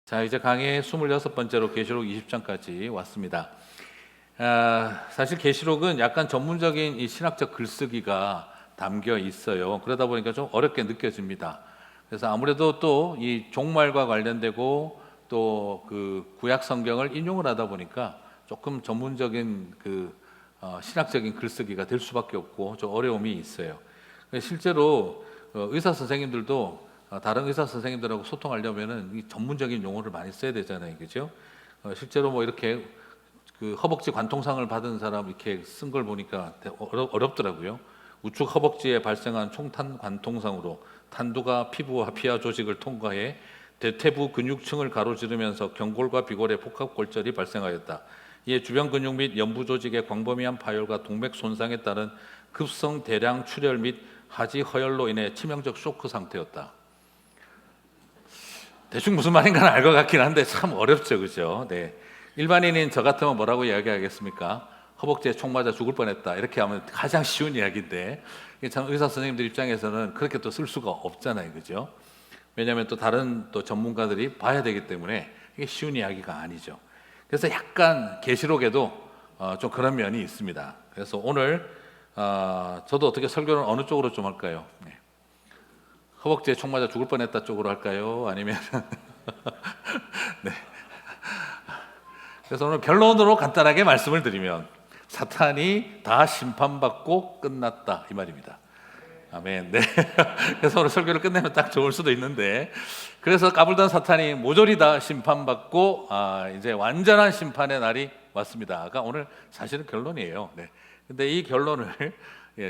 자, 이제 강의 26번째로 계시록 20장까지 왔습니다. 사실 계시록은 약간 전문적인 이 신학적 글쓰기가 담겨 있어요. 그러다 보니까 좀 어렵게 느껴집니다. 그래서 아무래도 또 이 종말과 관련되고 또 그 구약 성경을 인용을 하다 보니까 조금 전문적인 신학적인 글쓰기가 될 수밖에 없고 좀 어려움이 있어요. 실제로 의사 선생님들도 다른 의사 선생님들하고 소통하려면은 이 전문적인 용어를 많이 써야 되잖아요, 그죠? 실제로 뭐 이렇게 그 허벅지 관통상을 받은 사람 이렇게 쓴 걸 보니까 어렵더라고요. 우측 허벅지에 발생한 총탄 관통상으로 탄두가 피부와 피하 조직을 통과해 대퇴부 근육층을 가로지르면서 경골과 비골의 복합골절이 발생하였다. 이에 주변 근육 및 연부 조직의 광범위한 파열과 동맥 손상에 따른 급성 대량 출혈 및 하지 허열로 인해 치명적 쇼크 상태였다. 대충 무슨 말인가는 알 것 같긴 한데 참 어렵죠, 그죠? 네. 일반인인 저 같으면 뭐라고 이야기하겠습니까? 허벅지에 총 맞아 죽을 뻔했다. 이렇게 하면 가장 쉬운 이야기인데, 이게 참 의사 선생님들 입장에서는 그렇게 또 쓸 수가 없잖아요, 그죠? 왜냐하면 또 다른 또 전문가들이 봐야 되기 때문에 이게 쉬운 이야기가 아니죠. 그래서 약간 계시록에도 좀 그런 면이 있습니다. 그래서 오늘 저도 어떻게 설교를 어느 쪽으로 좀 할까요? 네. 허벅지에 총 맞아 죽을 뻔했다 쪽으로 할까요? 아니면 네. 그래서 오늘 결론으로 간단하게 말씀을 드리면 사탄이 다 심판받고 끝났다 이 말입니다. 아멘. 네. 그래서 오늘 설교를 끝내면 딱 좋을 수도 있는데, 그래서 까불던 사탄이 모조리 다 심판받고 이제 완전한 심판의 날이 왔습니다가 오늘 사실은 결론이에요. 네. 근데 이 결론을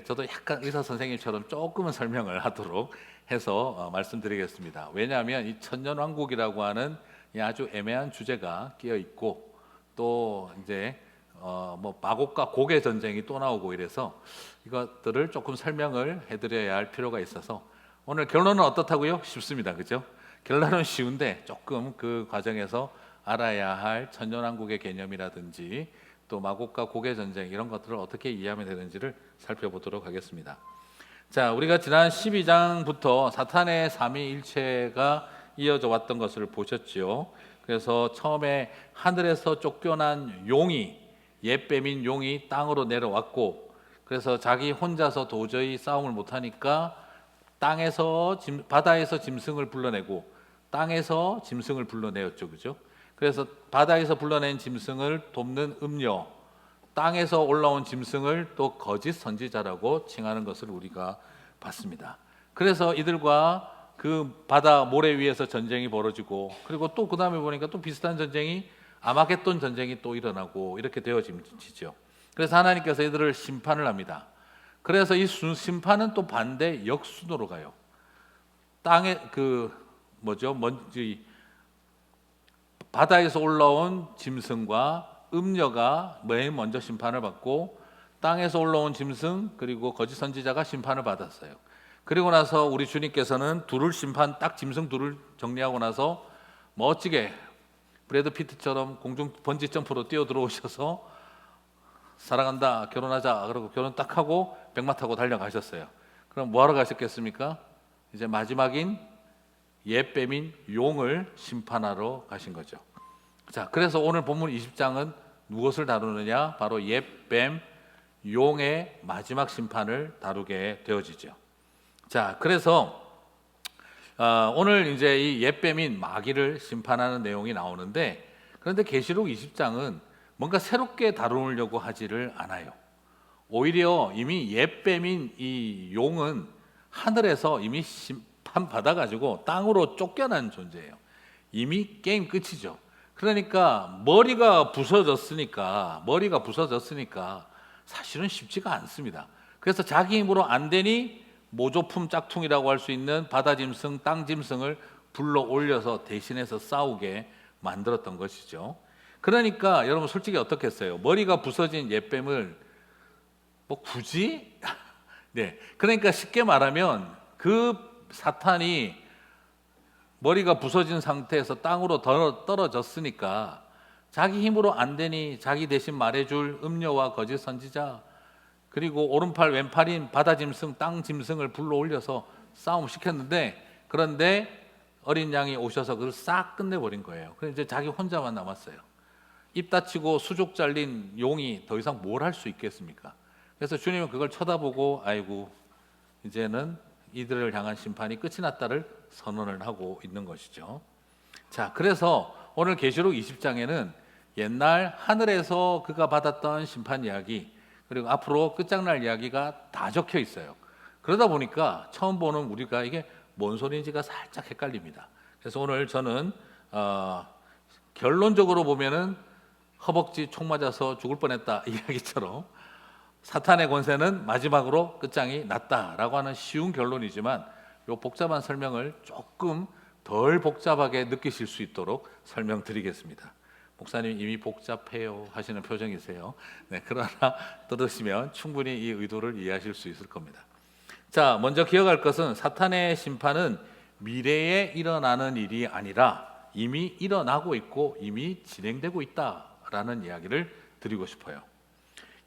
저도 약간 의사 선생님처럼 조금은 설명을 하도록 해서 말씀드리겠습니다. 왜냐하면 이 천년왕국이라고 하는 이 아주 애매한 주제가 끼어 있고 또 이제 뭐 마곡과 곡의 전쟁이 또 나오고 이래서 이것들을 조금 설명을 해드려야 할 필요가 있어서 오늘 결론은 어떻다고요? 쉽습니다, 그죠? 결론은 쉬운데 조금 그 과정에서 알아야 할 천년왕국의 개념이라든지 또 마곡과 곡의 전쟁 이런 것들을 어떻게 이해하면 되는지를 살펴보도록 하겠습니다. 자, 우리가 지난 12장부터 사탄의 삼위일체가 이어져 왔던 것을 보셨죠. 그래서 처음에 하늘에서 쫓겨난 용이 옛뱀인 용이 땅으로 내려왔고, 그래서 자기 혼자서 도저히 싸움을 못하니까 바다에서 짐승을 불러내고 땅에서 짐승을 불러내었죠, 그죠? 그래서 바다에서 불러낸 짐승을 돕는 음녀, 땅에서 올라온 짐승을 또 거짓 선지자라고 칭하는 것을 우리가 봤습니다. 그래서 이들과 그 바다 모래 위에서 전쟁이 벌어지고, 그리고 또 그 다음에 보니까 또 비슷한 전쟁이 아마겟돈 전쟁이 또 일어나고 이렇게 되어지죠. 그래서 하나님께서 이들을 심판을 합니다. 그래서 이 심판은 또 반대 역순으로 가요. 땅에 바다에서 올라온 짐승과 음녀가 맨 먼저 심판을 받고, 땅에서 올라온 짐승 그리고 거짓 선지자가 심판을 받았어요. 그리고 나서 우리 주님께서는 딱 짐승 둘을 정리하고 나서 멋지게 브래드 피트처럼 공중 번지 점프로 뛰어 들어오셔서 사랑한다, 결혼하자 그러고 결혼 딱 하고 백마 타고 달려가셨어요. 그럼 뭐 하러 가셨겠습니까? 이제 마지막인 옛뱀인 용을 심판하러 가신 거죠. 자, 그래서 오늘 본문 20장은 무엇을 다루느냐? 바로 옛뱀 용의 마지막 심판을 다루게 되어지죠. 자, 그래서 오늘 이제 이 옛뱀인 마귀를 심판하는 내용이 나오는데, 그런데 계시록 20장은 뭔가 새롭게 다루려고 하지를 않아요. 오히려 이미 옛뱀인 이 용은 하늘에서 이미 심판 받아가지고 땅으로 쫓겨난 존재예요. 이미 게임 끝이죠. 그러니까 머리가 부서졌으니까 사실은 쉽지가 않습니다. 그래서 자기 힘으로 안 되니 모조품 짝퉁이라고 할 수 있는 바다짐승, 땅짐승을 불러 올려서 대신해서 싸우게 만들었던 것이죠. 그러니까 여러분 솔직히 어떻겠어요? 머리가 부서진 옛뱀을 뭐 굳이? 네. 그러니까 쉽게 말하면 그 사탄이 머리가 부서진 상태에서 땅으로 떨어졌으니까 자기 힘으로 안 되니 자기 대신 말해줄 음녀와 거짓 선지자, 그리고 오른팔 왼팔인 바다짐승, 땅짐승을 불러 올려서 싸움 시켰는데, 그런데 어린 양이 오셔서 그걸 싹 끝내버린 거예요. 그래서 이제 자기 혼자만 남았어요. 입 다치고 수족 잘린 용이 더 이상 뭘 할 수 있겠습니까? 그래서 주님은 그걸 쳐다보고 아이고 이제는 이들을 향한 심판이 끝이 났다를 선언을 하고 있는 것이죠. 자, 그래서 오늘 계시록 20장에는 옛날 하늘에서 그가 받았던 심판 이야기, 그리고 앞으로 끝장날 이야기가 다 적혀 있어요. 그러다 보니까 처음 보는 우리가 이게 뭔 소리인지가 살짝 헷갈립니다. 그래서 오늘 저는 결론적으로 보면은 허벅지 총 맞아서 죽을 뻔했다 이야기처럼 사탄의 권세는 마지막으로 끝장이 났다라고 하는 쉬운 결론이지만 이 복잡한 설명을 조금 덜 복잡하게 느끼실 수 있도록 설명드리겠습니다. 목사님 이미 복잡해요 하시는 표정이세요. 네, 그러나 들으시면 충분히 이 의도를 이해하실 수 있을 겁니다. 자, 먼저 기억할 것은 사탄의 심판은 미래에 일어나는 일이 아니라 이미 일어나고 있고 이미 진행되고 있다라는 이야기를 드리고 싶어요.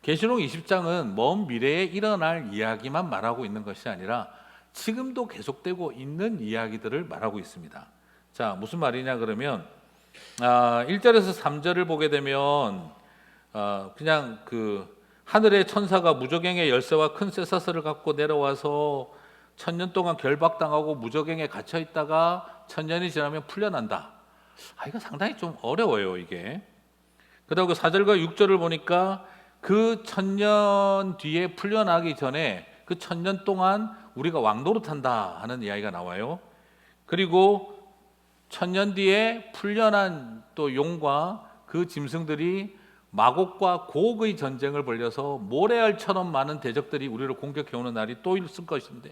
계시록 20장은 먼 미래에 일어날 이야기만 말하고 있는 것이 아니라 지금도 계속되고 있는 이야기들을 말하고 있습니다. 자, 무슨 말이냐 그러면 1절에서 3절을 보게 되면 그냥 그 하늘의 천사가 무저갱의 열쇠와 큰 쇠사슬을 갖고 내려와서 1000년 동안 결박당하고 무저갱에 갇혀 있다가 1000년이 지나면 풀려난다. 이거 상당히 좀 어려워요, 이게. 그리고 4절과 6절을 보니까 그 1000년 뒤에 풀려나기 전에 그 1000년 동안 우리가 왕노릇한다 하는 이야기가 나와요. 그리고 1000년 뒤에 풀려난 또 용과 그 짐승들이 마곡과 고옥의 전쟁을 벌여서 모래알처럼 많은 대적들이 우리를 공격해오는 날이 또 있을 것인데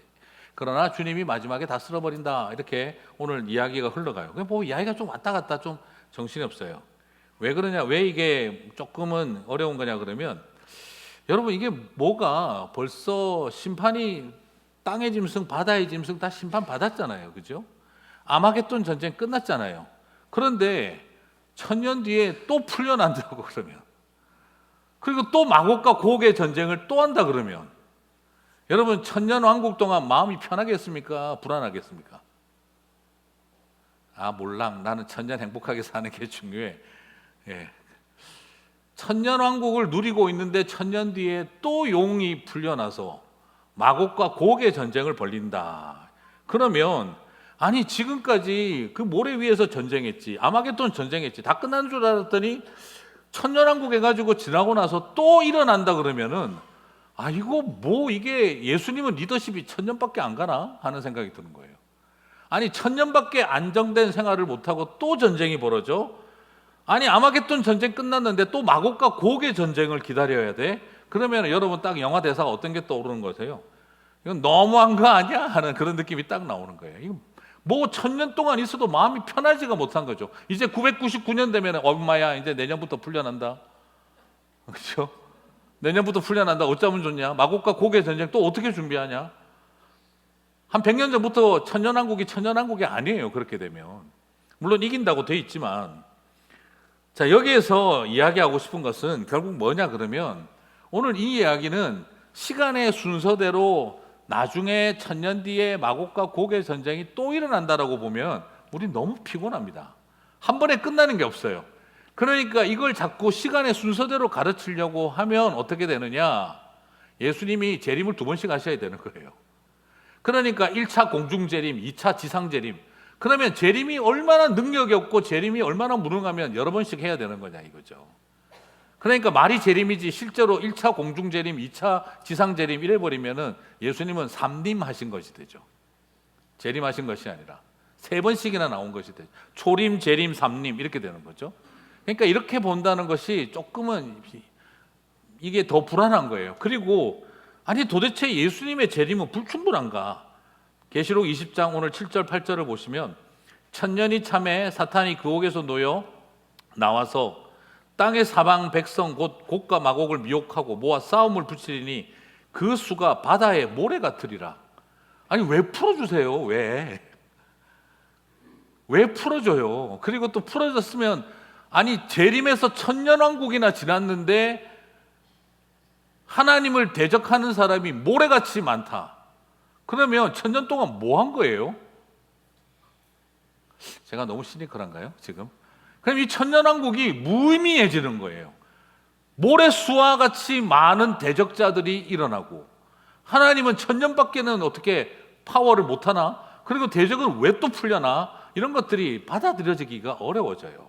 그러나 주님이 마지막에 다 쓸어버린다 이렇게 오늘 이야기가 흘러가요. 그냥 뭐 이야기가 좀 왔다 갔다 좀 정신이 없어요. 왜 그러냐, 왜 이게 조금은 어려운 거냐 그러면 여러분 이게 뭐가 벌써 심판이 땅의 짐승 바다의 짐승 다 심판 받았잖아요. 그죠? 아마겟돈 전쟁 끝났잖아요. 그런데 1000년 뒤에 또 풀려난다고 그러면, 그리고 또 마곡과 고옥의 전쟁을 또 한다 그러면 여러분 1000년 왕국 동안 마음이 편하겠습니까? 불안하겠습니까? 몰랑 나는 1000년 행복하게 사는 게 중요해. 예. 1000년 왕국을 누리고 있는데 1000년 뒤에 또 용이 풀려나서 마곡과 고옥의 전쟁을 벌린다. 그러면 아니 지금까지 그 모래 위에서 전쟁했지, 아마겟돈 전쟁했지, 다 끝난 줄 알았더니 1000년 왕국 해가지고 지나고 나서 또 일어난다 그러면은 이거 뭐 이게 예수님은 리더십이 1000년밖에 안 가나 하는 생각이 드는 거예요. 아니 1000년밖에 안정된 생활을 못하고 또 전쟁이 벌어져? 아니 아마겟돈 전쟁 끝났는데 또 마곡과 고옥의 전쟁을 기다려야 돼? 그러면 여러분 딱 영화 대사가 어떤 게 떠오르는 거세요? 이건 너무한 거 아니야? 하는 그런 느낌이 딱 나오는 거예요. 이거 뭐 1000년 동안 있어도 마음이 편하지가 못한 거죠. 이제 999년 되면 엄마야 이제 내년부터 풀려난다. 그렇죠? 내년부터 풀려난다. 어쩌면 좋냐? 마곡과 고국의 전쟁 또 어떻게 준비하냐? 한 100년 전부터 천년왕국이 아니에요. 그렇게 되면 물론 이긴다고 돼 있지만, 자 여기에서 이야기하고 싶은 것은 결국 뭐냐 그러면 오늘 이 이야기는 시간의 순서대로 나중에 1000년 뒤에 마곡과 고국의 전쟁이 또 일어난다라고 보면 우리 너무 피곤합니다. 한 번에 끝나는 게 없어요. 그러니까 이걸 자꾸 시간의 순서대로 가르치려고 하면 어떻게 되느냐? 예수님이 재림을 2번씩 하셔야 되는 거예요. 그러니까 1차 공중재림, 2차 지상재림. 그러면 재림이 얼마나 능력이 없고 재림이 얼마나 무능하면 여러 번씩 해야 되는 거냐 이거죠. 그러니까 말이 재림이지 실제로 1차 공중재림, 2차 지상재림 이래 버리면은 예수님은 3림 하신 것이 되죠. 재림하신 것이 아니라 3번씩이나 나온 것이 되죠. 초림, 재림, 3림 이렇게 되는 거죠. 그러니까 이렇게 본다는 것이 조금은 이게 더 불안한 거예요. 그리고 아니 도대체 예수님의 재림은 불충분한가? 계시록 20장 오늘 7절 8절을 보시면 1000년이 참에 사탄이 그 옥에서 놓여 나와서 땅의 사방 백성 곧 곡과 마곡을 미혹하고 모아 싸움을 붙이리니 그 수가 바다의 모래 같으리라. 아니 왜 풀어주세요? 왜 풀어줘요? 그리고 또 풀어졌으면 아니 재림에서 1000년왕국이나 지났는데 하나님을 대적하는 사람이 모래같이 많다. 그러면 1000년 동안 뭐 한 거예요? 제가 너무 시니컬한가요, 지금? 그럼 이 천년왕국이 무의미해지는 거예요. 모래수와 같이 많은 대적자들이 일어나고, 하나님은 천년밖에는 어떻게 파워를 못하나? 그리고 대적은 왜 또 풀려나? 이런 것들이 받아들여지기가 어려워져요.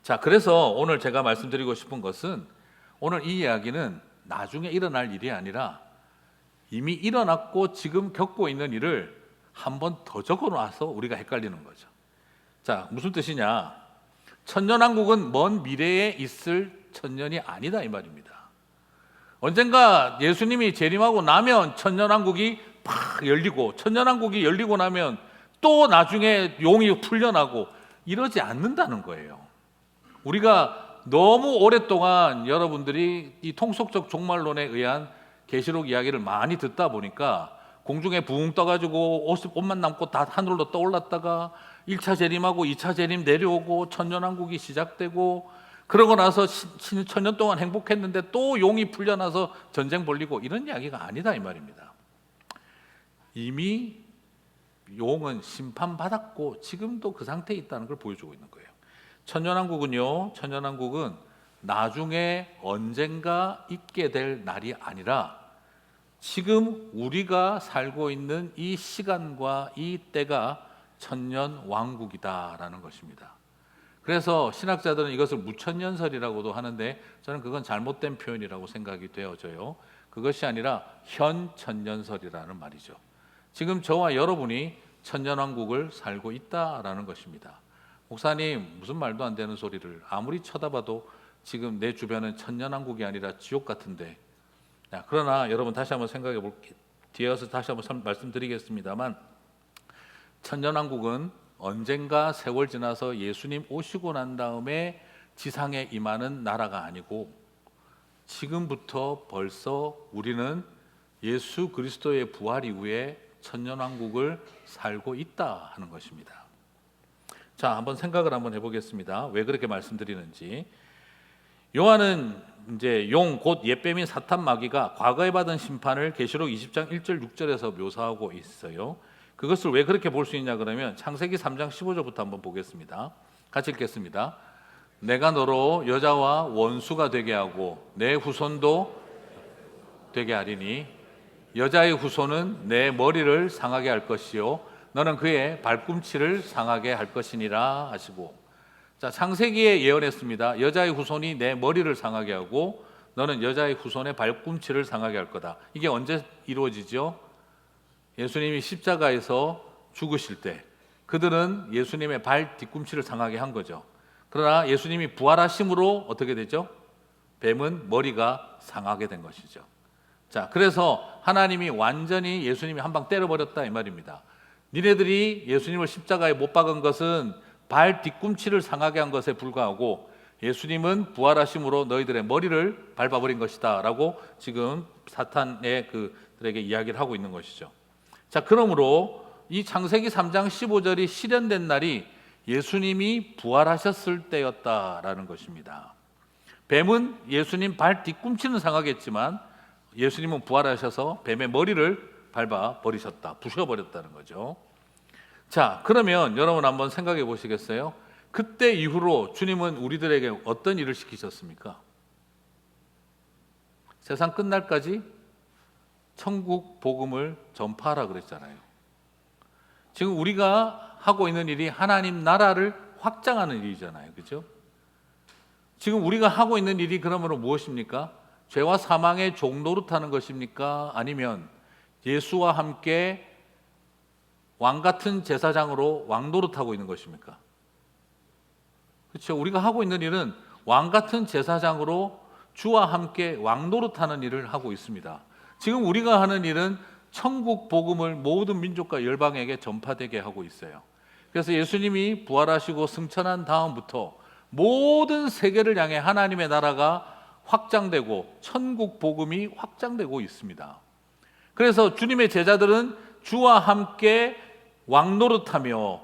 자, 그래서 오늘 제가 말씀드리고 싶은 것은, 오늘 이 이야기는 나중에 일어날 일이 아니라 이미 일어났고 지금 겪고 있는 일을 한 번 더 적어놔서 우리가 헷갈리는 거죠. 자, 무슨 뜻이냐? 천년왕국은 먼 미래에 있을 천년이 아니다, 이 말입니다. 언젠가 예수님이 재림하고 나면 천년왕국이 팍 열리고, 천년왕국이 열리고 나면 또 나중에 용이 풀려나고 이러지 않는다는 거예요. 우리가 너무 오랫동안 여러분들이 이 통속적 종말론에 의한 계시록 이야기를 많이 듣다 보니까 공중에 붕 떠가지고 옷만 남고 다 하늘로 떠올랐다가 1차 재림하고 2차 재림 내려오고 천년왕국이 시작되고, 그러고 나서 천년 동안 행복했는데 또 용이 풀려나서 전쟁 벌리고, 이런 이야기가 아니다, 이 말입니다. 이미 용은 심판받았고 지금도 그 상태에 있다는 걸 보여주고 있는 거예요. 천년왕국은 나중에 언젠가 있게 될 날이 아니라 지금 우리가 살고 있는 이 시간과 이 때가 천년왕국이다라는 것입니다. 그래서 신학자들은 이것을 무천년설이라고도 하는데, 저는 그건 잘못된 표현이라고 생각이 되어져요. 그것이 아니라 현천년설이라는 말이죠. 지금 저와 여러분이 천년왕국을 살고 있다라는 것입니다. 목사님, 무슨 말도 안 되는 소리를, 아무리 쳐다봐도 지금 내 주변은 천년왕국이 아니라 지옥 같은데. 그러나 여러분, 다시 한번 생각해 볼게요. 뒤에서 다시 한번 말씀드리겠습니다만, 천년왕국은 언젠가 세월 지나서 예수님 오시고 난 다음에 지상에 임하는 나라가 아니고, 지금부터 벌써 우리는 예수 그리스도의 부활 이후에 천년왕국을 살고 있다 하는 것입니다. 자, 한번 생각을 한번 해보겠습니다. 왜 그렇게 말씀드리는지. 요한은 이제 용 곧 옛뱀인 사탄 마귀가 과거에 받은 심판을 계시록 20장 1절 6절에서 묘사하고 있어요. 그것을 왜 그렇게 볼 수 있냐 그러면 창세기 3장 15절부터 한번 보겠습니다. 같이 읽겠습니다. 내가 너로 여자와 원수가 되게 하고 내 후손도 되게 하리니 여자의 후손은 내 머리를 상하게 할 것이요 너는 그의 발꿈치를 상하게 할 것이니라 하시고, 자, 창세기에 예언했습니다. 여자의 후손이 내 머리를 상하게 하고 너는 여자의 후손의 발꿈치를 상하게 할 거다. 이게 언제 이루어지죠? 예수님이 십자가에서 죽으실 때 그들은 예수님의 발 뒤꿈치를 상하게 한 거죠. 그러나 예수님이 부활하심으로 어떻게 되죠? 뱀은 머리가 상하게 된 것이죠. 자, 그래서 하나님이 완전히 예수님이 한 방 때려버렸다 이 말입니다. 니네들이 예수님을 십자가에 못 박은 것은 발 뒤꿈치를 상하게 한 것에 불과하고 예수님은 부활하심으로 너희들의 머리를 밟아버린 것이다 라고 지금 사탄의 그들에게 이야기를 하고 있는 것이죠. 자, 그러므로 이 창세기 3장 15절이 실현된 날이 예수님이 부활하셨을 때였다라는 것입니다. 뱀은 예수님 발 뒤꿈치는 상하겠지만 예수님은 부활하셔서 뱀의 머리를 밟아 버리셨다, 부셔버렸다는 거죠. 자, 그러면 여러분 한번 생각해 보시겠어요? 그때 이후로 주님은 우리들에게 어떤 일을 시키셨습니까? 세상 끝날까지 천국 복음을 전파하라 그랬잖아요. 지금 우리가 하고 있는 일이 하나님 나라를 확장하는 일이잖아요. 그렇죠? 지금 우리가 하고 있는 일이 그러면 무엇입니까? 죄와 사망의 종노릇하는 것입니까? 아니면 예수와 함께 왕같은 제사장으로 왕노릇하고 있는 것입니까? 그렇죠? 우리가 하고 있는 일은 왕같은 제사장으로 주와 함께 왕노릇하는 일을 하고 있습니다. 지금 우리가 하는 일은 천국 복음을 모든 민족과 열방에게 전파되게 하고 있어요. 그래서 예수님이 부활하시고 승천한 다음부터 모든 세계를 향해 하나님의 나라가 확장되고 천국 복음이 확장되고 있습니다. 그래서 주님의 제자들은 주와 함께 왕노릇하며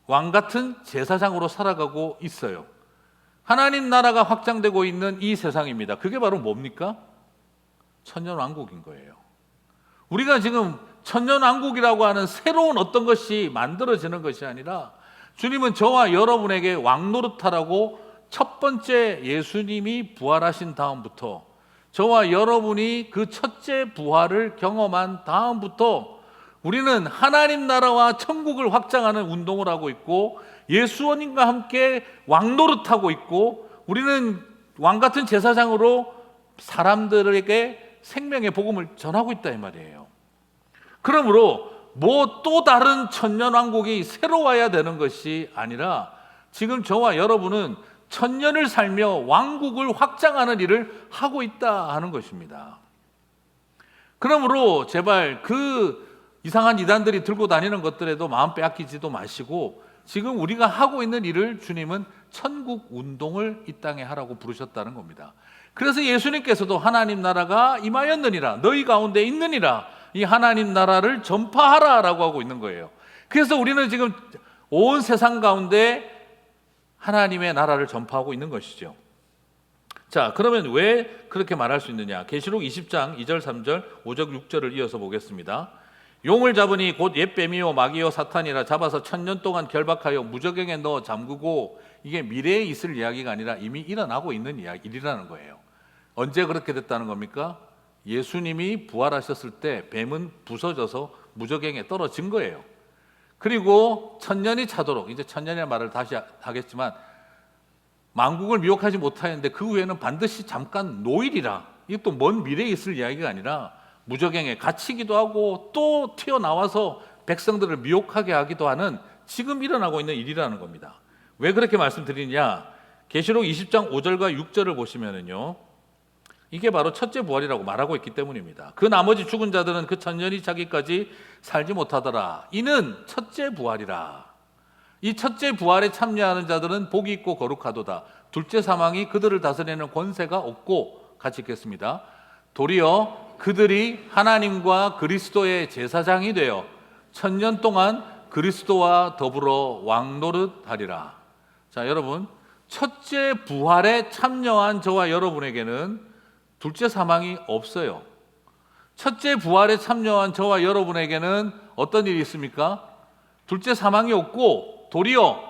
왕같은 제사장으로 살아가고 있어요. 하나님 나라가 확장되고 있는 이 세상입니다. 그게 바로 뭡니까? 천년왕국인 거예요. 우리가 지금 천년왕국이라고 하는 새로운 어떤 것이 만들어지는 것이 아니라 주님은 저와 여러분에게 왕노릇하라고 첫 번째 예수님이 부활하신 다음부터, 저와 여러분이 그 첫째 부활을 경험한 다음부터 우리는 하나님 나라와 천국을 확장하는 운동을 하고 있고, 예수님과 함께 왕노릇하고 있고, 우리는 왕같은 제사장으로 사람들에게 생명의 복음을 전하고 있다 이 말이에요. 그러므로 뭐 또 다른 천년왕국이 새로 와야 되는 것이 아니라, 지금 저와 여러분은 천년을 살며 왕국을 확장하는 일을 하고 있다 하는 것입니다. 그러므로 제발 그 이상한 이단들이 들고 다니는 것들에도 마음 빼앗기지도 마시고, 지금 우리가 하고 있는 일을 주님은 천국 운동을 이 땅에 하라고 부르셨다는 겁니다. 그래서 예수님께서도 하나님 나라가 임하였느니라, 너희 가운데 있느니라, 이 하나님 나라를 전파하라라고 하고 있는 거예요. 그래서 우리는 지금 온 세상 가운데 하나님의 나라를 전파하고 있는 것이죠. 자, 그러면 왜 그렇게 말할 수 있느냐? 계시록 20장 2절, 3절, 5절, 6절을 이어서 보겠습니다. 용을 잡으니 곧 옛뱀이요 마귀요 사탄이라, 잡아서 1000년 동안 결박하여 무저갱에 넣어 잠그고, 이게 미래에 있을 이야기가 아니라 이미 일어나고 있는 일이라는 거예요. 언제 그렇게 됐다는 겁니까? 예수님이 부활하셨을 때 뱀은 부서져서 무저갱에 떨어진 거예요. 그리고 1000년이 차도록, 이제 1000년의 말을 다시 하겠지만, 만국을 미혹하지 못하였는데 그 후에는 반드시 잠깐 노일이라, 이것도 먼 미래에 있을 이야기가 아니라 무저갱에 갇히기도 하고 또 튀어나와서 백성들을 미혹하게 하기도 하는 지금 일어나고 있는 일이라는 겁니다. 왜 그렇게 말씀드리냐? 계시록 20장 5절과 6절을 보시면은요, 이게 바로 첫째 부활이라고 말하고 있기 때문입니다. 그 나머지 죽은 자들은 그 천년이 차기까지 살지 못하더라. 이는 첫째 부활이라. 이 첫째 부활에 참여하는 자들은 복이 있고 거룩하도다. 둘째 사망이 그들을 다스리는 권세가 없고, 같이 읽겠습니다. 도리어 그들이 하나님과 그리스도의 제사장이 되어 천년 동안 그리스도와 더불어 왕노릇하리라. 자, 여러분, 첫째 부활에 참여한 저와 여러분에게는 둘째 사망이 없어요. 첫째 부활에 참여한 저와 여러분에게는 어떤 일이 있습니까? 둘째 사망이 없고, 도리어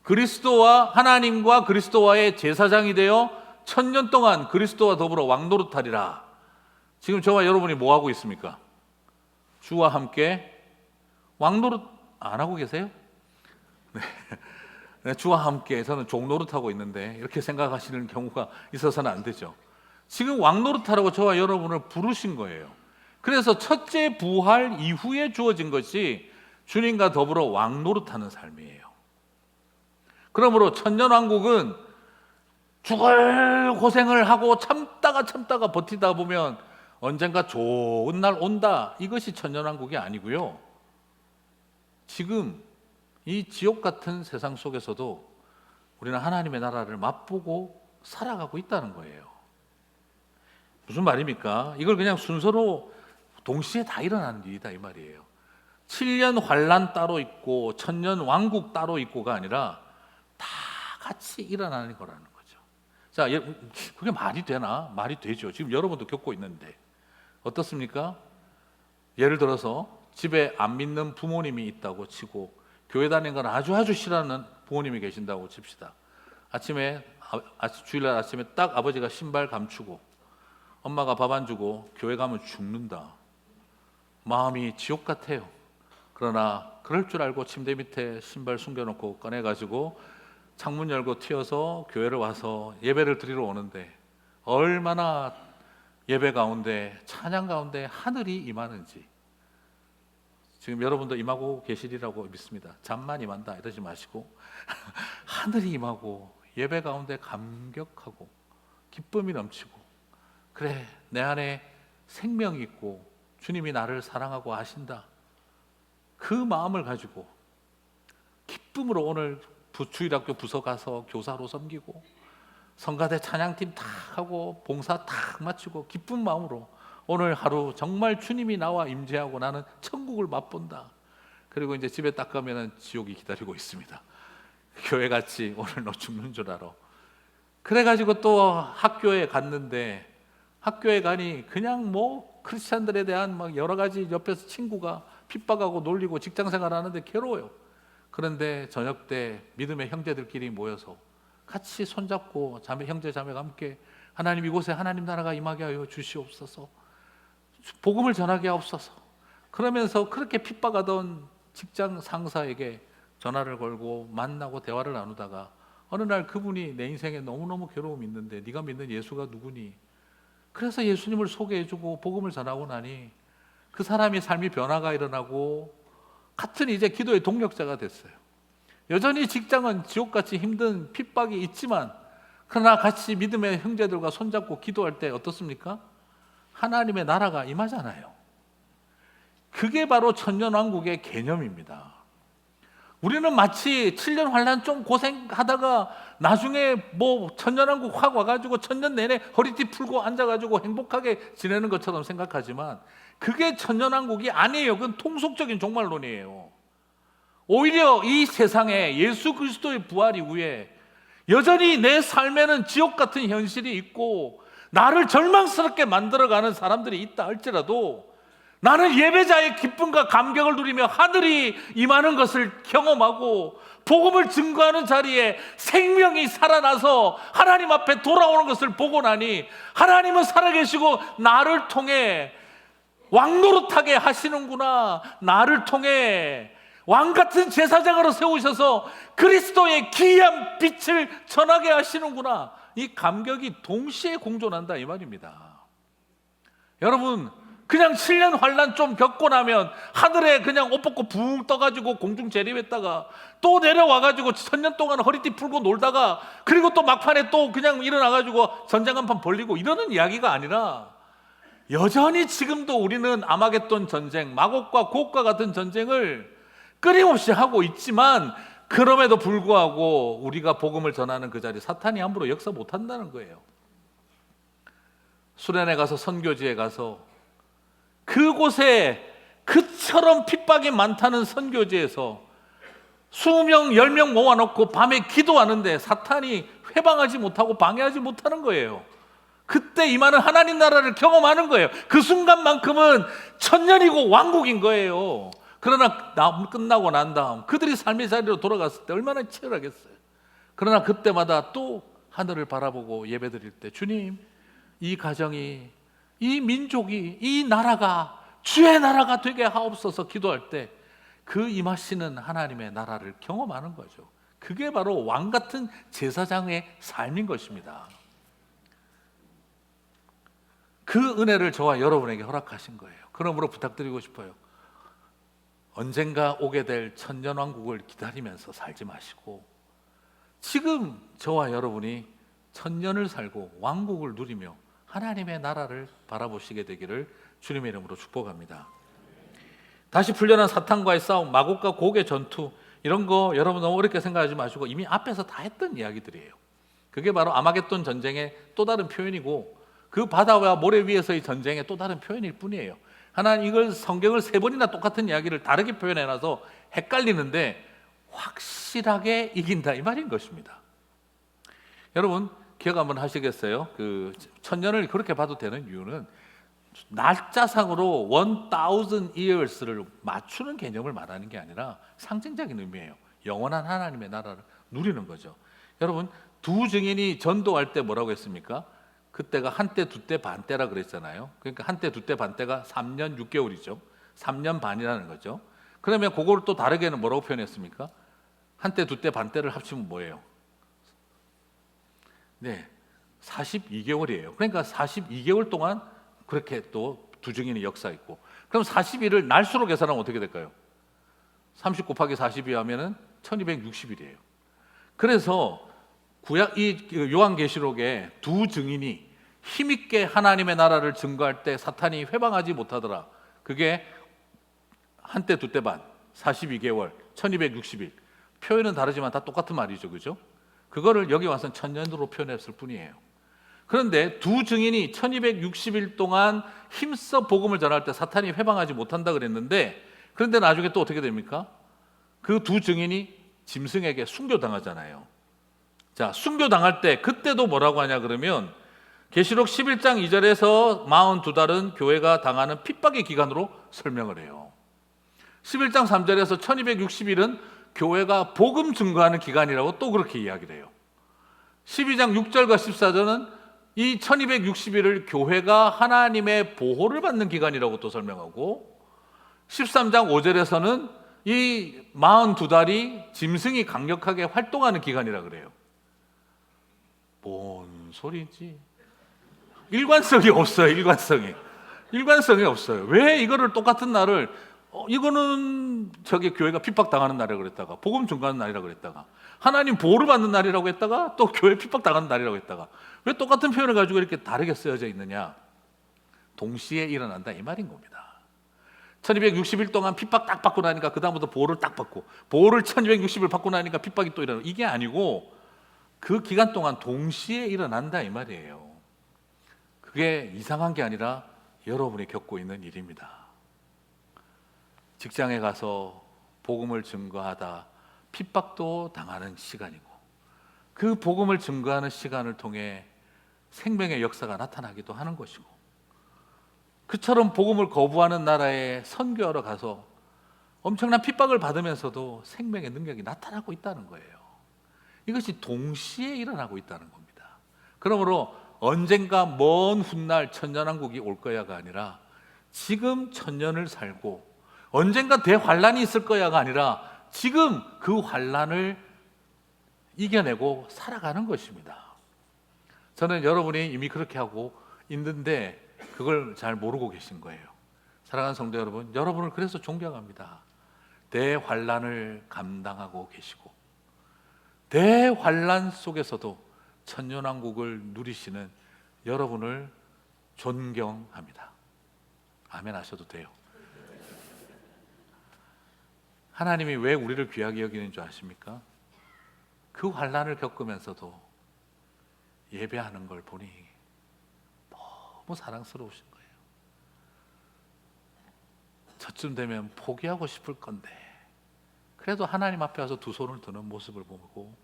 그리스도와 하나님과 그리스도와의 제사장이 되어 천년 동안 그리스도와 더불어 왕노릇하리라. 지금 저와 여러분이 뭐 하고 있습니까? 주와 함께 왕노릇 안 하고 계세요? 네, 주와 함께 저는 종노릇하고 있는데, 이렇게 생각하시는 경우가 있어서는 안 되죠. 지금 왕노릇하라고 저와 여러분을 부르신 거예요. 그래서 첫째 부활 이후에 주어진 것이 주님과 더불어 왕노릇하는 삶이에요. 그러므로 천년왕국은 죽을 고생을 하고 참다가 버티다 보면 언젠가 좋은 날 온다, 이것이 천년왕국이 아니고요. 지금 이 지옥 같은 세상 속에서도 우리는 하나님의 나라를 맛보고 살아가고 있다는 거예요. 무슨 말입니까? 이걸 그냥 순서로 동시에 다 일어나는 일이다 이 말이에요. 7년 환란 따로 있고 천년 왕국 따로 있고가 아니라 다 같이 일어나는 거라는 거죠. 자, 그게 말이 되나? 말이 되죠. 지금 여러분도 겪고 있는데 어떻습니까? 예를 들어서 집에 안 믿는 부모님이 있다고 치고, 교회 다니는 걸 아주 싫어하는 부모님이 계신다고 칩시다. 주일날 아침에 딱 아버지가 신발 감추고 엄마가 밥 안 주고 교회 가면 죽는다. 마음이 지옥 같아요. 그러나 그럴 줄 알고 침대 밑에 신발 숨겨놓고 꺼내가지고 창문 열고 튀어서 교회를 와서 예배를 드리러 오는데, 얼마나 예배 가운데, 찬양 가운데 하늘이 임하는지 지금 여러분도 임하고 계시리라고 믿습니다. 잠만 임한다 이러지 마시고 하늘이 임하고 예배 가운데 감격하고 기쁨이 넘치고, 그래, 내 안에 생명이 있고 주님이 나를 사랑하고 아신다, 그 마음을 가지고 기쁨으로 오늘 주일학교 부서 가서 교사로 섬기고 성가대 찬양팀 탁 하고 봉사 탁 마치고 기쁜 마음으로 오늘 하루 정말 주님이 나와 임재하고 나는 천국을 맛본다. 그리고 이제 집에 딱 가면은 지옥이 기다리고 있습니다. 교회 같이 오늘 너 죽는 줄 알아. 그래가지고 또 학교에 갔는데, 학교에 가니 그냥 뭐 크리스찬들에 대한 막 여러 가지 옆에서 친구가 핍박하고 놀리고 직장생활 하는데 괴로워요. 그런데 저녁 때 믿음의 형제들끼리 모여서 같이 손잡고 형제 자매가 함께 하나님 이곳에 하나님 나라가 임하게 하여 주시옵소서, 복음을 전하게 하옵소서, 그러면서 그렇게 핍박하던 직장 상사에게 전화를 걸고 만나고 대화를 나누다가 어느 날 그분이 내 인생에 너무너무 괴로움이 있는데 네가 믿는 예수가 누구니? 그래서 예수님을 소개해주고 복음을 전하고 나니 그 사람의 삶이 변화가 일어나고 같은 이제 기도의 동력자가 됐어요. 여전히 직장은 지옥같이 힘든 핍박이 있지만 그러나 같이 믿음의 형제들과 손잡고 기도할 때 어떻습니까? 하나님의 나라가 임하잖아요. 그게 바로 천년왕국의 개념입니다. 우리는 마치 7년 환란 좀 고생하다가 나중에 뭐 천년왕국 확 와가지고 천년 내내 허리띠 풀고 앉아가지고 행복하게 지내는 것처럼 생각하지만 그게 천년왕국이 아니에요. 그건 통속적인 종말론이에요. 오히려 이 세상에 예수 그리스도의 부활 이후에 여전히 내 삶에는 지옥 같은 현실이 있고 나를 절망스럽게 만들어가는 사람들이 있다 할지라도 나는 예배자의 기쁨과 감격을 누리며 하늘이 임하는 것을 경험하고 복음을 증거하는 자리에 생명이 살아나서 하나님 앞에 돌아오는 것을 보고 나니 하나님은 살아계시고 나를 통해 왕노릇하게 하시는구나, 나를 통해 왕같은 제사장으로 세우셔서 그리스도의 기이한 빛을 전하게 하시는구나, 이 감격이 동시에 공존한다 이 말입니다. 여러분, 그냥 7년 환란 좀 겪고 나면 하늘에 그냥 옷 벗고 붕 떠가지고 공중 재림했다가 또 내려와가지고 천년 동안 허리띠 풀고 놀다가 그리고 또 막판에 또 그냥 일어나가지고 전쟁 한판 벌리고 이러는 이야기가 아니라 여전히 지금도 우리는 아마겟돈 전쟁, 마곡과 곡과 같은 전쟁을 끊임없이 하고 있지만 그럼에도 불구하고 우리가 복음을 전하는 그 자리 사탄이 함부로 역사 못한다는 거예요. 수련회 가서 선교지에 가서 그곳에 그처럼 핍박이 많다는 선교지에서 20명, 10명 모아놓고 밤에 기도하는데 사탄이 회방하지 못하고 방해하지 못하는 거예요. 그때 임하는 하나님 나라를 경험하는 거예요. 그 순간만큼은 천년이고 왕국인 거예요. 그러나 끝나고 난 다음 그들이 삶의 자리로 돌아갔을 때 얼마나 치열하겠어요. 그러나 그때마다 또 하늘을 바라보고 예배드릴 때 주님, 이 가정이, 이 민족이, 이 나라가 주의 나라가 되게 하옵소서 기도할 때 그 임하시는 하나님의 나라를 경험하는 거죠. 그게 바로 왕 같은 제사장의 삶인 것입니다. 그 은혜를 저와 여러분에게 허락하신 거예요. 그러므로 부탁드리고 싶어요. 언젠가 오게 될 천년왕국을 기다리면서 살지 마시고 지금 저와 여러분이 천년을 살고 왕국을 누리며 하나님의 나라를 바라보시게 되기를 주님의 이름으로 축복합니다. 다시 풀려난 사탄과의 싸움, 마곡과 곡의 전투, 이런 거 여러분 너무 어렵게 생각하지 마시고 이미 앞에서 다 했던 이야기들이에요. 그게 바로 아마겟돈 전쟁의 또 다른 표현이고 그 바다와 모래 위에서의 전쟁의 또 다른 표현일 뿐이에요. 하나님 이걸 성경을 3번이나 똑같은 이야기를 다르게 표현해놔서 헷갈리는데 확실하게 이긴다 이 말인 것입니다. 여러분 기억 한번 하시겠어요? 그 천년을 그렇게 봐도 되는 이유는 날짜상으로 1000 years를 맞추는 개념을 말하는 게 아니라 상징적인 의미예요. 영원한 하나님의 나라를 누리는 거죠. 여러분 두 증인이 전도할 때 뭐라고 했습니까? 그때가 한때 두때 반때라 그랬잖아요. 그러니까 한때 두때 반때가 3년 6개월이죠. 3년 반이라는 거죠. 그러면 그거를 또 다르게는 뭐라고 표현했습니까? 한때 두때 반때를 합치면 뭐예요? 네, 42개월이에요. 그러니까 42개월 동안 그렇게 또 두 증인의 역사 있고, 그럼 42를 날수로 계산하면 어떻게 될까요? 30 곱하기 42 하면은 1260일이에요. 그래서 구약 이 요한계시록에 두 증인이 힘있게 하나님의 나라를 증거할 때 사탄이 회방하지 못하더라. 그게 한때 두때 반, 42개월, 1260일. 표현은 다르지만 다 똑같은 말이죠, 그죠? 그거를 여기 와서는 천년으로 표현했을 뿐이에요. 그런데 두 증인이 1260일 동안 힘써 복음을 전할 때 사탄이 회방하지 못한다 그랬는데, 그런데 나중에 또 어떻게 됩니까? 그 두 증인이 짐승에게 순교당하잖아요. 자, 순교당할 때 그때도 뭐라고 하냐 그러면 계시록 11장 2절에서 42달은 교회가 당하는 핍박의 기간으로 설명을 해요. 11장 3절에서 1260일은 교회가 복음 증거하는 기간이라고 또 그렇게 이야기를 해요. 12장 6절과 14절은 이 1260일을 교회가 하나님의 보호를 받는 기간이라고 또 설명하고, 13장 5절에서는 이 42달이 짐승이 강력하게 활동하는 기간이라 그래요. 뭔 소리지? 일관성이 없어요. 일관성이 없어요. 왜 이거를 똑같은 날을 이거는 교회가 핍박당하는 날이라고 그랬다가 복음 증거하는 날이라고 그랬다가 하나님 보호를 받는 날이라고 했다가 또 교회 핍박당하는 날이라고 했다가 왜 똑같은 표현을 가지고 이렇게 다르게 쓰여져 있느냐? 동시에 일어난다 이 말인 겁니다. 1260일 동안 핍박 딱 받고 나니까 그 다음부터 보호를 딱 받고, 보호를 1260일 받고 나니까 핍박이 또 일어나고, 이게 아니고 그 기간 동안 동시에 일어난다 이 말이에요. 그게 이상한 게 아니라 여러분이 겪고 있는 일입니다. 직장에 가서 복음을 증거하다 핍박도 당하는 시간이고, 그 복음을 증거하는 시간을 통해 생명의 역사가 나타나기도 하는 것이고, 그처럼 복음을 거부하는 나라에 선교하러 가서 엄청난 핍박을 받으면서도 생명의 능력이 나타나고 있다는 거예요. 이것이 동시에 일어나고 있다는 겁니다. 그러므로 언젠가 먼 훗날 천년왕국이 올 거야가 아니라 지금 천년을 살고, 언젠가 대환란이 있을 거야가 아니라 지금 그 환란을 이겨내고 살아가는 것입니다. 저는 여러분이 이미 그렇게 하고 있는데 그걸 잘 모르고 계신 거예요. 사랑하는 성도 여러분, 여러분을 그래서 존경합니다. 대환란을 감당하고 계시고 대환란 속에서도 천년왕국을 누리시는 여러분을 존경합니다. 아멘 하셔도 돼요. 하나님이 왜 우리를 귀하게 여기는 줄 아십니까? 그 환란을 겪으면서도 예배하는 걸 보니 너무 사랑스러우신 거예요. 저쯤 되면 포기하고 싶을 건데 그래도 하나님 앞에 와서 두 손을 드는 모습을 보고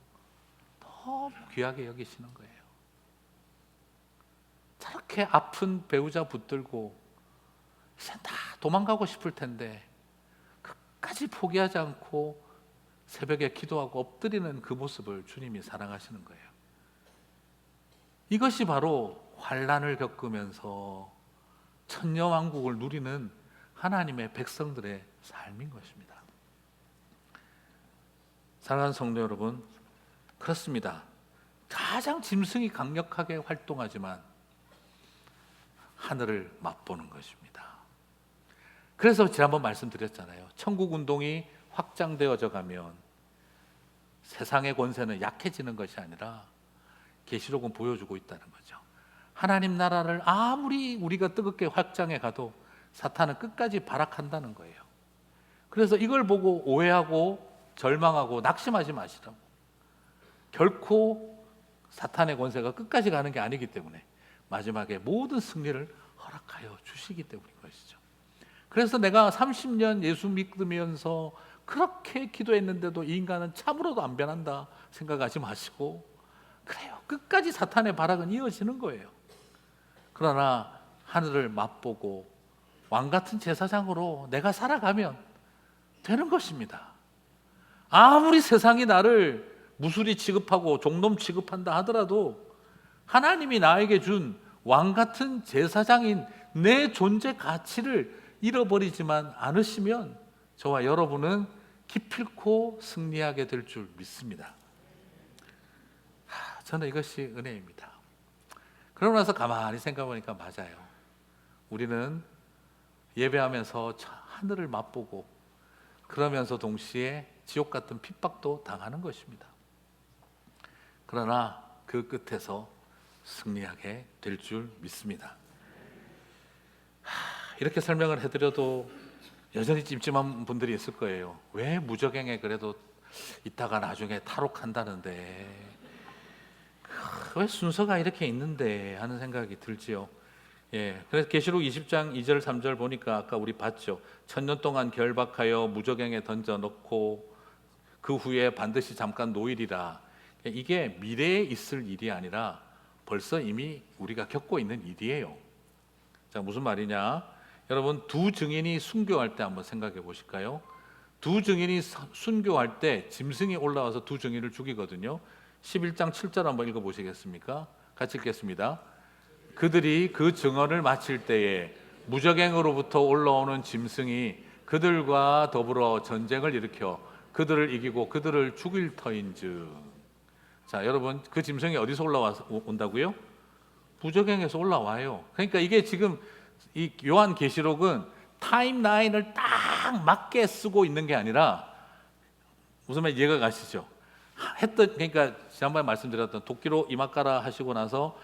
너무 귀하게 여기시는 거예요. 저렇게 아픈 배우자 붙들고 이제 다 도망가고 싶을 텐데 끝까지 포기하지 않고 새벽에 기도하고 엎드리는 그 모습을 주님이 사랑하시는 거예요. 이것이 바로 환난을 겪으면서 천년왕국을 누리는 하나님의 백성들의 삶인 것입니다. 사랑하는 성도 여러분, 그렇습니다. 가장 짐승이 강력하게 활동하지만 하늘을 맛보는 것입니다. 그래서 지난번 말씀드렸잖아요. 천국운동이 확장되어져 가면 세상의 권세는 약해지는 것이 아니라 계시록은 보여주고 있다는 거죠. 하나님 나라를 아무리 우리가 뜨겁게 확장해 가도 사탄은 끝까지 발악한다는 거예요. 그래서 이걸 보고 오해하고 절망하고 낙심하지 마시라고. 결코 사탄의 권세가 끝까지 가는 게 아니기 때문에 마지막에 모든 승리를 허락하여 주시기 때문인 것이죠. 그래서 내가 30년 예수 믿으면서 그렇게 기도했는데도 이 인간은 참으로도 안 변한다 생각하지 마시고, 그래요, 끝까지 사탄의 발악은 이어지는 거예요. 그러나 하늘을 맛보고 왕같은 제사장으로 내가 살아가면 되는 것입니다. 아무리 세상이 나를 무수리 취급하고 종놈 취급한다 하더라도 하나님이 나에게 준 왕같은 제사장인 내 존재 가치를 잃어버리지만 않으시면 저와 여러분은 기필코 승리하게 될 줄 믿습니다. 저는 이것이 은혜입니다. 그러고 나서 가만히 생각해보니까 맞아요. 우리는 예배하면서 하늘을 맛보고 그러면서 동시에 지옥 같은 핍박도 당하는 것입니다. 그러나 그 끝에서 승리하게 될 줄 믿습니다. 이렇게 설명을 해드려도 여전히 찜찜한 분들이 있을 거예요. 왜 무적행에 그래도 이따가 나중에 탈옥한다는데 왜 순서가 이렇게 있는데 하는 생각이 들지요. 그래서 계시록 20장 2절 3절 보니까 아까 우리 봤죠. 천년 동안 결박하여 무적행에 던져놓고 그 후에 반드시 잠깐 노일이라. 이게 미래에 있을 일이 아니라 벌써 이미 우리가 겪고 있는 일이에요. 자, 무슨 말이냐? 여러분, 두 증인이 순교할 때 한번 생각해 보실까요? 두 증인이 순교할 때 짐승이 올라와서 두 증인을 죽이거든요. 11장 7절 한번 읽어보시겠습니까? 같이 읽겠습니다. 그들이 그 증언을 마칠 때에 무적행으로부터 올라오는 짐승이 그들과 더불어 전쟁을 일으켜 그들을 이기고 그들을 죽일 터인즉. 자, 여러분, 그 짐승이 어디서 올라온다고요? 무적행에서 올라와요. 그러니까 이게 지금 이 요한계시록은 타임라인을 딱 맞게 쓰고 있는 게 아니라, 무슨 말 이해가 가시죠? 그러니까 지난번에 말씀드렸던 도끼로 이마 까라 하시고 나서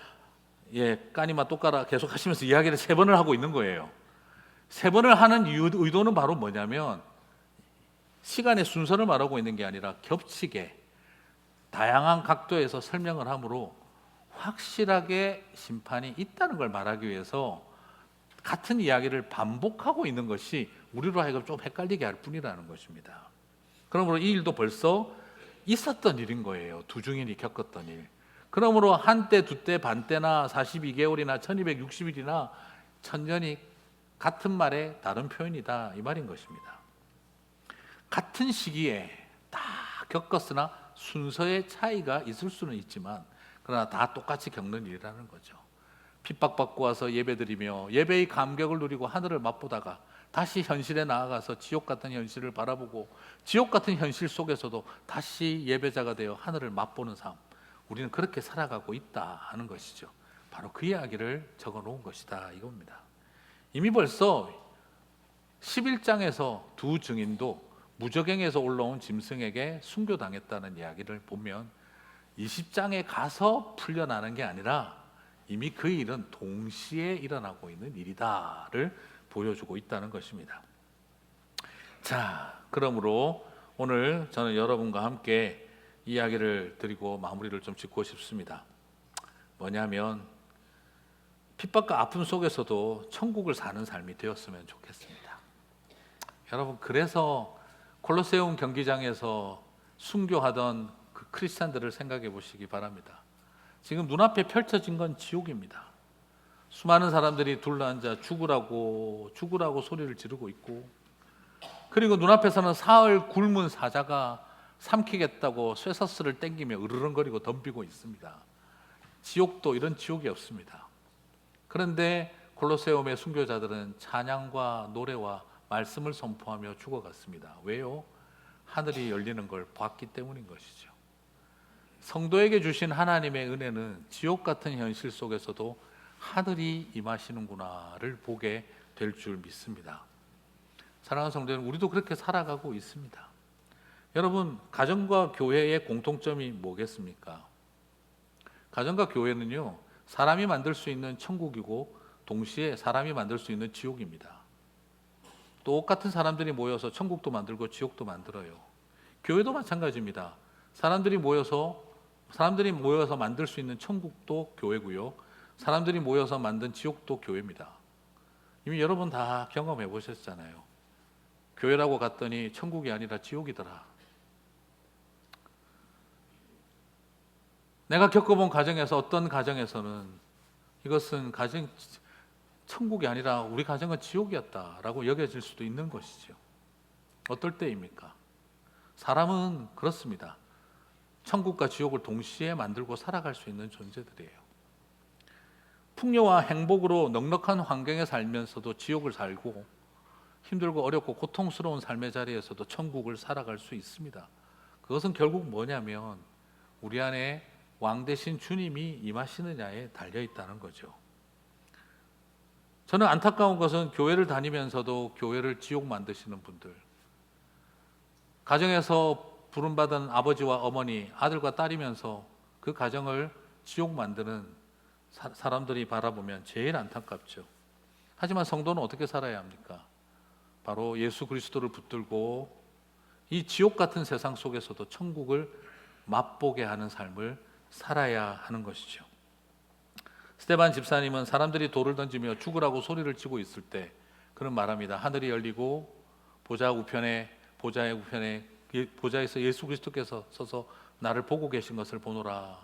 까니마 또 까라 계속 하시면서 이야기를 3번을 하고 있는 거예요. 3번을 하는 의도는 바로 뭐냐면, 시간의 순서를 말하고 있는 게 아니라 겹치게 다양한 각도에서 설명을 하므로 확실하게 심판이 있다는 걸 말하기 위해서 같은 이야기를 반복하고 있는 것이 우리로 하여금 좀 헷갈리게 할 뿐이라는 것입니다. 그러므로 이 일도 벌써 있었던 일인 거예요. 두 증인이 겪었던 일. 그러므로 한때, 두때, 반때나 42개월이나 1260일이나 천년이 같은 말의 다른 표현이다, 이 말인 것입니다. 같은 시기에 다 겪었으나 순서의 차이가 있을 수는 있지만, 그러나 다 똑같이 겪는 일이라는 거죠. 핍박받고 와서 예배드리며 예배의 감격을 누리고 하늘을 맛보다가 다시 현실에 나아가서 지옥 같은 현실을 바라보고 지옥 같은 현실 속에서도 다시 예배자가 되어 하늘을 맛보는 삶, 우리는 그렇게 살아가고 있다 하는 것이죠. 바로 그 이야기를 적어 놓은 것이다, 이겁니다. 이미 벌써 11장에서 두 증인도 무적행에서 올라온 짐승에게 순교당했다는 이야기를 보면 20장에 가서 풀려나는 게 아니라 이미 그 일은 동시에 일어나고 있는 일이다를 보여주고 있다는 것입니다. 자, 그러므로 오늘 저는 여러분과 함께 이야기를 드리고 마무리를 좀 짓고 싶습니다. 뭐냐면, 핍박과 아픔 속에서도 천국을 사는 삶이 되었으면 좋겠습니다. 여러분, 그래서 콜로세움 경기장에서 순교하던 그 크리스찬들을 생각해 보시기 바랍니다. 지금 눈앞에 펼쳐진 건 지옥입니다. 수많은 사람들이 둘러앉아 죽으라고 소리를 지르고 있고, 그리고 눈앞에서는 사흘 굶은 사자가 삼키겠다고 쇠사슬을 땡기며 으르렁거리고 덤비고 있습니다. 지옥도 이런 지옥이 없습니다. 그런데 콜로세움의 순교자들은 찬양과 노래와 말씀을 선포하며 죽어갔습니다. 왜요? 하늘이 열리는 걸 봤기 때문인 것이죠. 성도에게 주신 하나님의 은혜는 지옥 같은 현실 속에서도 하늘이 임하시는구나를 보게 될 줄 믿습니다. 사랑하는 성도 여러분, 우리도 그렇게 살아가고 있습니다. 여러분, 가정과 교회의 공통점이 뭐겠습니까? 가정과 교회는요, 사람이 만들 수 있는 천국이고 동시에 사람이 만들 수 있는 지옥입니다. 똑같은 사람들이 모여서 천국도 만들고 지옥도 만들어요. 교회도 마찬가지입니다. 사람들이 모여서 만들 수 있는 천국도 교회고요, 사람들이 모여서 만든 지옥도 교회입니다. 이미 여러분 다 경험해 보셨잖아요. 교회라고 갔더니 천국이 아니라 지옥이더라. 내가 겪어본 가정에서 어떤 가정에서는 이것은 천국이 아니라 우리 가정은 지옥이었다라고 여겨질 수도 있는 것이죠. 어떨 때입니까? 사람은 그렇습니다. 천국과 지옥을 동시에 만들고 살아갈 수 있는 존재들이에요. 풍요와 행복으로 넉넉한 환경에 살면서도 지옥을 살고, 힘들고 어렵고 고통스러운 삶의 자리에서도 천국을 살아갈 수 있습니다. 그것은 결국 뭐냐면 우리 안에 왕 대신 주님이 임하시느냐에 달려 있다는 거죠. 저는 안타까운 것은 교회를 다니면서도 교회를 지옥 만드시는 분들, 가정에서 부름받은 아버지와 어머니, 아들과 딸이면서 그 가정을 지옥 만드는 사람들이 바라보면 제일 안타깝죠. 하지만 성도는 어떻게 살아야 합니까? 바로 예수 그리스도를 붙들고 이 지옥 같은 세상 속에서도 천국을 맛보게 하는 삶을 살아야 하는 것이죠. 스데반 집사님은 사람들이 돌을 던지며 죽으라고 소리를 치고 있을 때 그런 말합니다. 하늘이 열리고 보좌의 우편에 보좌에서 예수 그리스도께서 서서 나를 보고 계신 것을 보노라.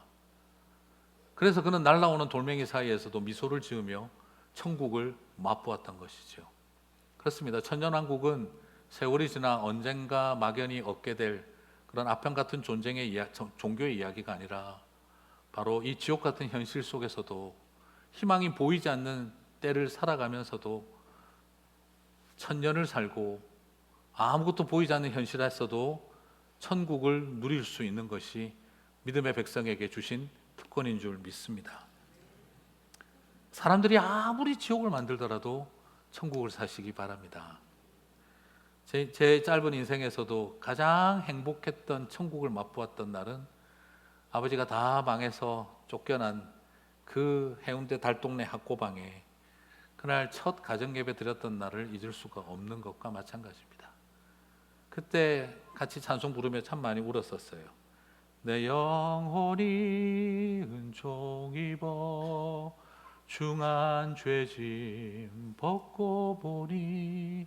그래서 그는 날아오는 돌멩이 사이에서도 미소를 지으며 천국을 맛보았던 것이죠. 그렇습니다. 천년왕국은 세월이 지나 언젠가 막연히 얻게 될 그런 아편 같은 종교의 이야기가 아니라 바로 이 지옥 같은 현실 속에서도 희망이 보이지 않는 때를 살아가면서도 천년을 살고 아무것도 보이지 않는 현실에서도 천국을 누릴 수 있는 것이 믿음의 백성에게 주신 특권인 줄 믿습니다. 사람들이 아무리 지옥을 만들더라도 천국을 사시기 바랍니다. 제 짧은 인생에서도 가장 행복했던 천국을 맛보았던 날은 아버지가 다 망해서 쫓겨난 그 해운대 달동네 학고방에 그날 첫 가정예배 드렸던 날을 잊을 수가 없는 것과 마찬가지입니다. 그때 같이 찬송 부르며 참 많이 울었었어요. 내 영혼이 은총 입어 중한 죄짐 벗고 보니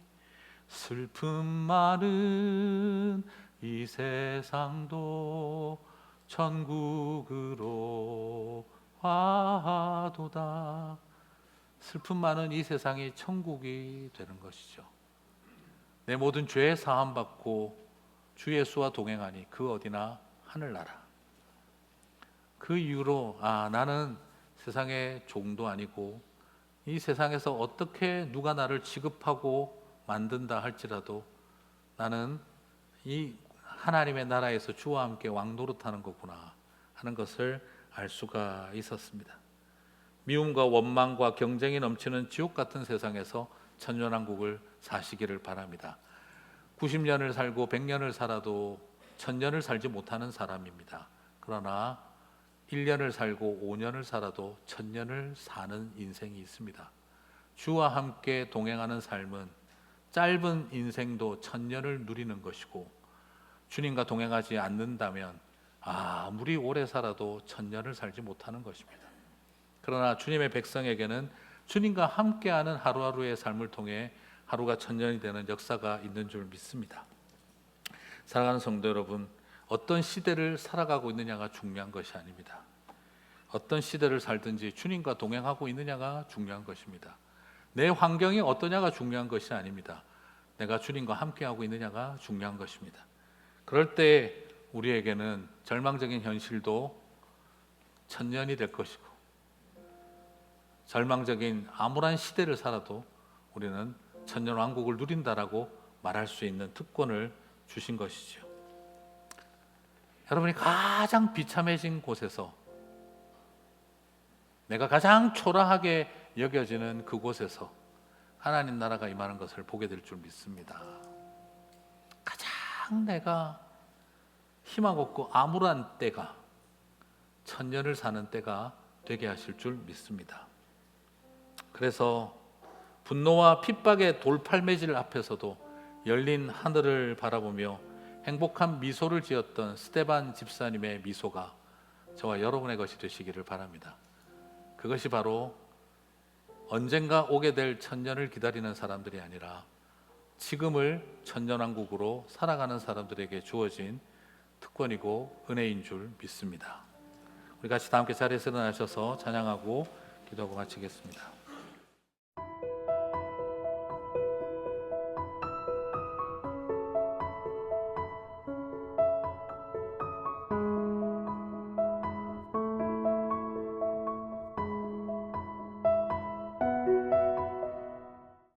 슬픔 많은 이 세상도 천국으로 화도다. 슬픔 많은 이 세상이 천국이 되는 것이죠. 내 모든 죄 사함 받고 주 예수와 동행하니 그 어디나 하늘나라. 그 이후로 나는 세상의 종도 아니고 이 세상에서 어떻게 누가 나를 취급하고 만든다 할지라도 나는 이 하나님의 나라에서 주와 함께 왕노릇하는 거구나 하는 것을 알 수가 있었습니다. 미움과 원망과 경쟁이 넘치는 지옥 같은 세상에서 천년왕국을 사시기를 바랍니다. 90년을 살고 100년을 살아도 1000년을 살지 못하는 사람입니다. 그러나 1년을 살고 5년을 살아도 1000년을 사는 인생이 있습니다. 주와 함께 동행하는 삶은 짧은 인생도 1000년을 누리는 것이고, 주님과 동행하지 않는다면 아무리 오래 살아도 1000년을 살지 못하는 것입니다. 그러나 주님의 백성에게는 주님과 함께하는 하루하루의 삶을 통해 하루가 1000년이 되는 역사가 있는 줄 믿습니다. 사랑하는 성도 여러분, 어떤 시대를 살아가고 있느냐가 중요한 것이 아닙니다. 어떤 시대를 살든지 주님과 동행하고 있느냐가 중요한 것입니다. 내 환경이 어떠냐가 중요한 것이 아닙니다. 내가 주님과 함께하고 있느냐가 중요한 것입니다. 그럴 때 우리에게는 절망적인 현실도 1000년이 될 것이고, 절망적인 암울한 시대를 살아도 우리는 천년 왕국을 누린다라고 말할 수 있는 특권을 주신 것이죠. 여러분이 가장 비참해진 곳에서, 내가 가장 초라하게 여겨지는 그곳에서 하나님 나라가 임하는 것을 보게 될 줄 믿습니다. 가장 내가 희망 없고 암울한 때가 천년을 사는 때가 되게 하실 줄 믿습니다. 그래서 분노와 핍박의 돌팔매질 앞에서도 열린 하늘을 바라보며 행복한 미소를 지었던 스데반 집사님의 미소가 저와 여러분의 것이 되시기를 바랍니다. 그것이 바로 언젠가 오게 될 천년을 기다리는 사람들이 아니라 지금을 천년왕국으로 살아가는 사람들에게 주어진 특권이고 은혜인 줄 믿습니다. 우리 같이 다 함께 자리에서 일어나셔서 찬양하고 기도하고 마치겠습니다.